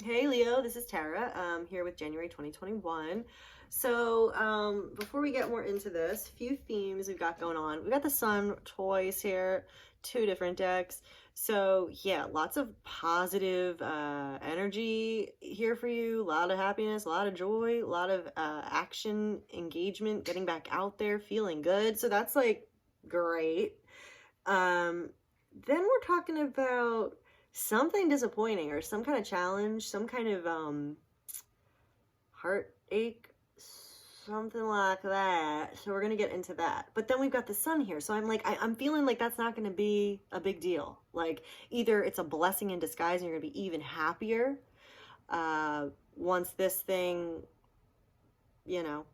Hey Leo, this is Tara, here with January 2021. So, before we get more into this, a few themes we've got going on. We got the Sun toys here, two different decks. So, yeah, lots of positive energy here for you, a lot of happiness, a lot of joy, a lot of action, engagement, getting back out there, feeling good. So, that's like great. Um, then we're talking about something disappointing or some kind of challenge, some kind of heartache, something like that. So we're gonna get into that. But then we've got the Sun here, so I'm like, I'm feeling like that's not gonna be a big deal. Like either it's a blessing in disguise and you're gonna be even happier once this thing, you know,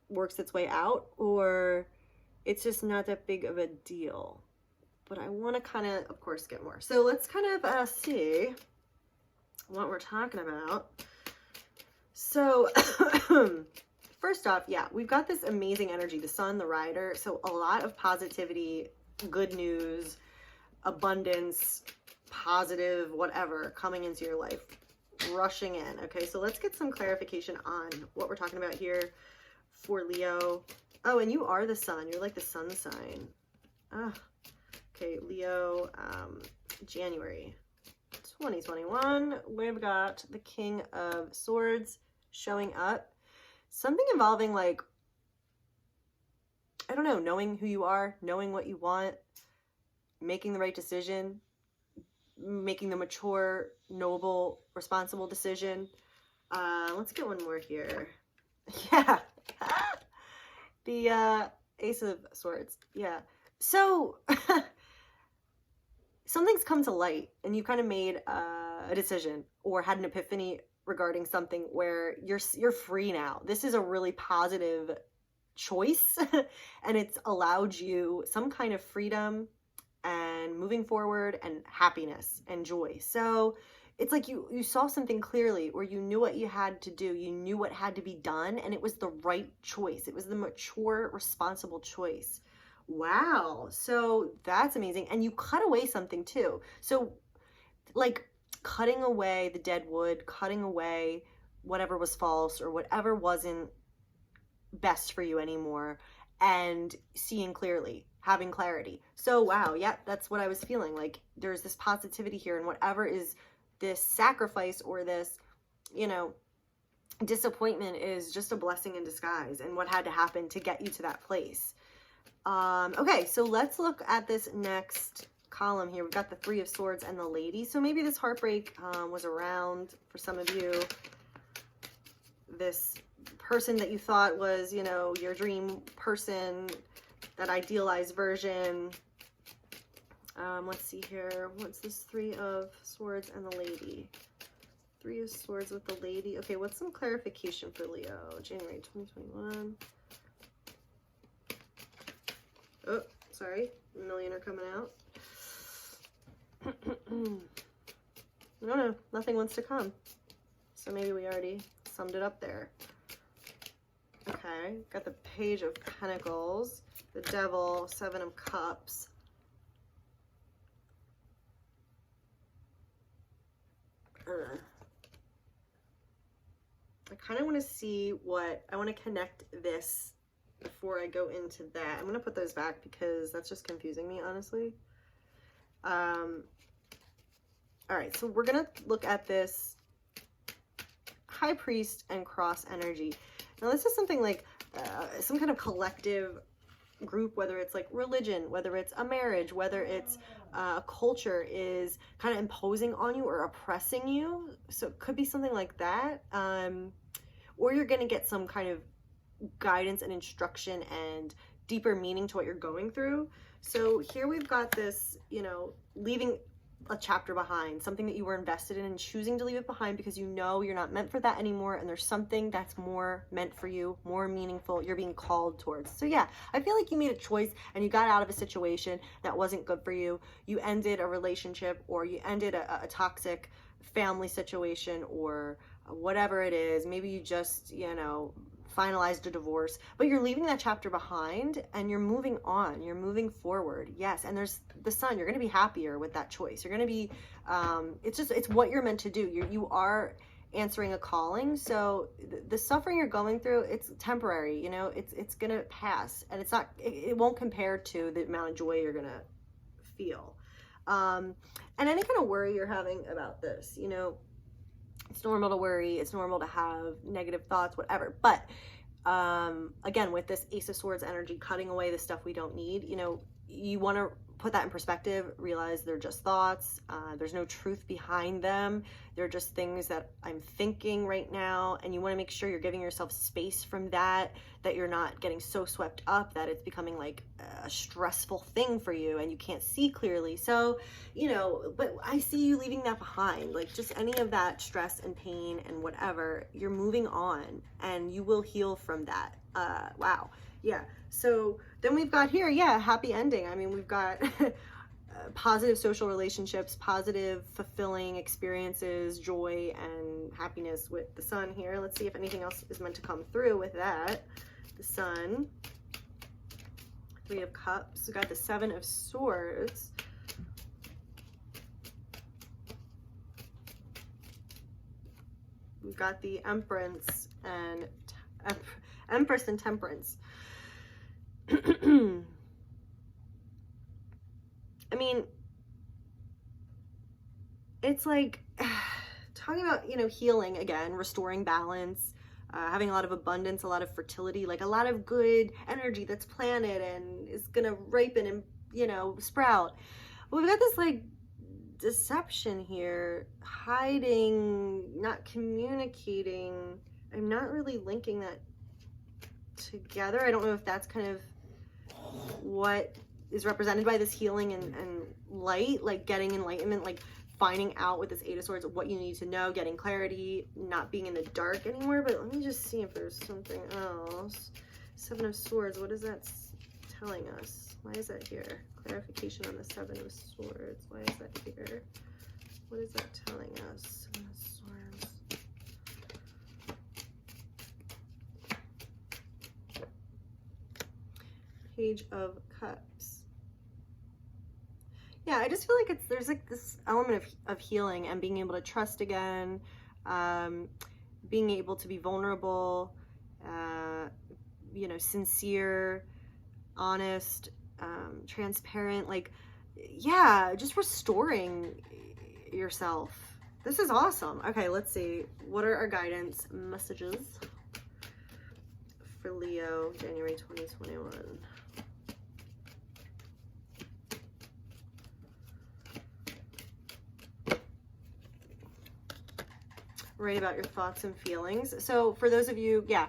works its way out, or it's just not that big of a deal. But I want to kind of course, get more. So let's kind of see what we're talking about. So first off, yeah, we've got this amazing energy, the Sun, the rider. So a lot of positivity, good news, abundance, positive, whatever, coming into your life, rushing in. Okay, so let's get some clarification on what we're talking about here for Leo. Oh, and you are the Sun. You're like the Sun sign. Ah. Okay, Leo, January 2021, we've got the King of Swords showing up. Something involving, like, I don't know, knowing who you are, knowing what you want, making the right decision, making the mature, noble, responsible decision. Let's get one more here. Yeah. The Ace of Swords. Yeah. So something's come to light and you kind of made a decision or had an epiphany regarding something where you're free now. This is a really positive choice and it's allowed you some kind of freedom and moving forward and happiness and joy. So it's like you saw something clearly, or you knew what you had to do, you knew what had to be done, and it was the right choice. It was the mature, responsible choice. Wow. So that's amazing. And you cut away something too. So like cutting away the dead wood, cutting away whatever was false or whatever wasn't best for you anymore, and seeing clearly, having clarity. So wow, yeah, that's what I was feeling. Like there's this positivity here, and whatever is this sacrifice or this, you know, disappointment is just a blessing in disguise, and what had to happen to get you to that place. Okay, so let's look at this next column here. We've got the Three of Swords and the Lady. So maybe this heartbreak was around for some of you. This person that you thought was, you know, your dream person, that idealized version. Let's see here. What's this Three of Swords and the Lady? Three of Swords with the Lady. Okay, what's some clarification for Leo? January 2021. Oh, sorry. A million are coming out. No, nothing wants to come. So maybe we already summed it up there. Okay, got the Page of Pentacles, the Devil, Seven of Cups. I kind of want to see what, I want to connect this before I go into that. I'm going to put those back because that's just confusing me, honestly. All right, so we're going to look at this High Priest and Cross energy. Now, this is something like some kind of collective group, whether it's like religion, whether it's a marriage, whether it's a culture is kind of imposing on you or oppressing you. So it could be something like that. Or you're going to get some kind of guidance and instruction and deeper meaning to what you're going through. So here we've got this, you know, leaving a chapter behind, something that you were invested in and choosing to leave it behind because you know you're not meant for that anymore, and there's something that's more meant for you, more meaningful, you're being called towards. So yeah, I feel like you made a choice and you got out of a situation that wasn't good for you. You ended a relationship, or you ended a toxic family situation, or whatever it is. Maybe you just, you know, finalized a divorce, but you're leaving that chapter behind and you're moving on, you're moving forward. Yes. And there's the sun. You're going to be happier with that choice. You're going to be, it's what you're meant to do. You are answering a calling. So the suffering you're going through, it's temporary, you know, it's going to pass, and it won't compare to the amount of joy you're going to feel. And any kind of worry you're having about this, you know, it's normal to worry. It's normal to have negative thoughts, whatever. But again, with this Ace of Swords energy, cutting away the stuff we don't need, you know, you want to put that in perspective, realize they're just thoughts. There's no truth behind them. They're just things that I'm thinking right now. And you want to make sure you're giving yourself space from that you're not getting so swept up that it's becoming like a stressful thing for you and you can't see clearly. So, you know, but I see you leaving that behind, like just any of that stress and pain and whatever, you're moving on and you will heal from that. Wow. Yeah. So then we've got here, yeah, happy ending. I mean, we've got positive social relationships, positive, fulfilling experiences, joy, and happiness with the sun here. Let's see if anything else is meant to come through with that. The sun, Three of Cups. We got the Seven of Swords. We've got the Empress and Temperance. I mean, it's like talking about, you know, healing again, restoring balance, having a lot of abundance, a lot of fertility, like a lot of good energy that's planted and is gonna ripen and, you know, sprout. But we've got this like deception here, hiding, not communicating. I'm not really linking that together. I don't know if that's kind of what is represented by this healing and light, like getting enlightenment, like finding out with this Eight of Swords what you need to know, getting clarity, not being in the dark anymore. But let me just see if there's something else. Seven of Swords, what is that telling us? Why is that here? Clarification on the Seven of Swords. Why is that here? What is that telling us? Seven of Swords. Page of Cups. Yeah, I just feel like there's like this element of healing and being able to trust again, being able to be vulnerable, you know, sincere, honest, transparent, like, yeah, just restoring yourself. This is awesome. Okay, let's see. What are our guidance messages for Leo, January 2021? Write about your thoughts and feelings. So for those of you, yeah,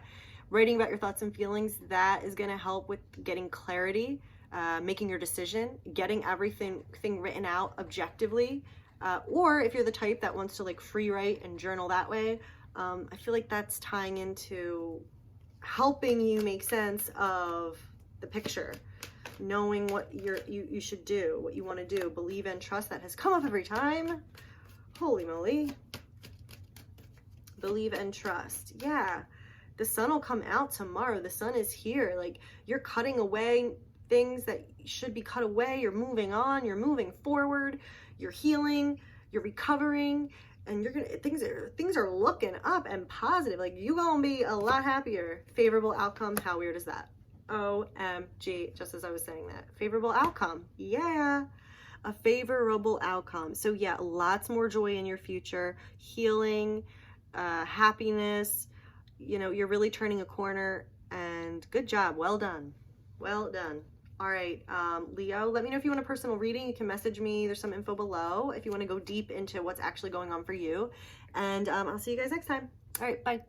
writing about your thoughts and feelings, that is going to help with getting clarity, making your decision, getting everything written out objectively. Or if you're the type that wants to like free write and journal that way, I feel like that's tying into helping you make sense of the picture, knowing what you should do, what you want to do, believe and trust. That has come up every time. Holy moly. Believe and trust. Yeah, the sun will come out tomorrow. The sun is here. Like, you're cutting away things that should be cut away. You're moving on. You're moving forward. You're healing. You're recovering, and you're gonna things are looking up and positive. Like, you gonna be a lot happier. Favorable outcome. How weird is that? OMG. Just as I was saying that, favorable outcome. Yeah. A favorable outcome. So yeah, lots more joy in your future, healing, happiness. You know, you're really turning a corner, and good job. Well done. Well done. All right, Leo, let me know if you want a personal reading. You can message me. There's some info below if you want to go deep into what's actually going on for you. And I'll see you guys next time. All right, bye.